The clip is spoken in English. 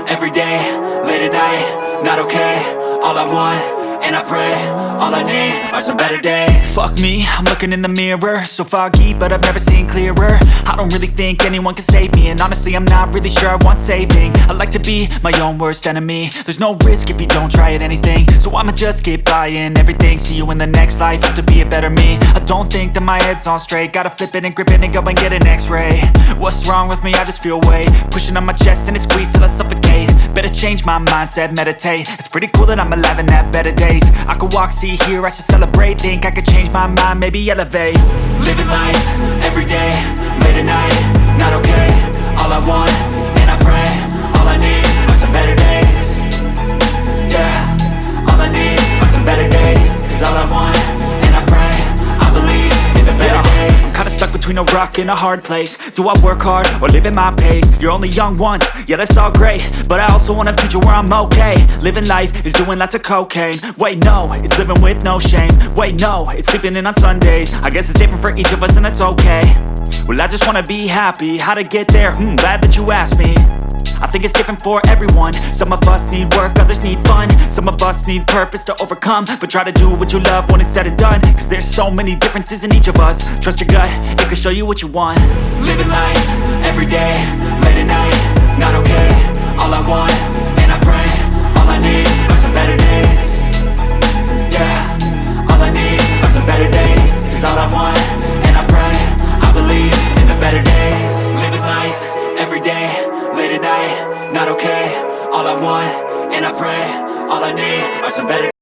every day, late at night, not okay. All I want, and I pray, all I need are some better days. Fuck me, I'm looking in the mirror, so foggy, but I've never seen clearer. I don't really think anyone can save me, and honestly I'm not really sure I want saving. I like to be my own worst enemy. There's no risk if you don't try at anything, so I'ma just keep buying everything. See you in the next life, have to be a better me. I don't think that my head's on straight, gotta flip it and grip it and go and get an x-ray. What's wrong with me? I just feel weight pushing on my chest and it squeezes till I suffocate. Better change my mindset, meditate. It's pretty cool that I'm alive and have better days. I could walk, see, hear, I should celebrate. Think I could change my mind, maybe elevate. Living life, every day, late at night, not okay. All I want, and I pray, all I need are some better days. Yeah, all I need are some better days. Cause all I want, and I pray, I believe in the better days. I'm kinda stuck between a rock and a hard place. Do I work hard or live at my pace? You're only young once, yeah that's all great, but I also want a future where I'm okay. Living life is doing lots of cocaine. Wait no, it's living with no shame. Wait no, it's sleeping in on Sundays. I guess it's different for each of us and that's okay. Well I just wanna be happy, how to get there? Glad that you asked me. I think it's different for everyone. Some of us need work, others need fun. Some of us need purpose to overcome. But try to do what you love when it's said and done. Cause there's so many differences in each of us. Trust your gut, it can show you what you want. Living life, every day, late at night, not okay. All I want, and I pray, all I need are some better days.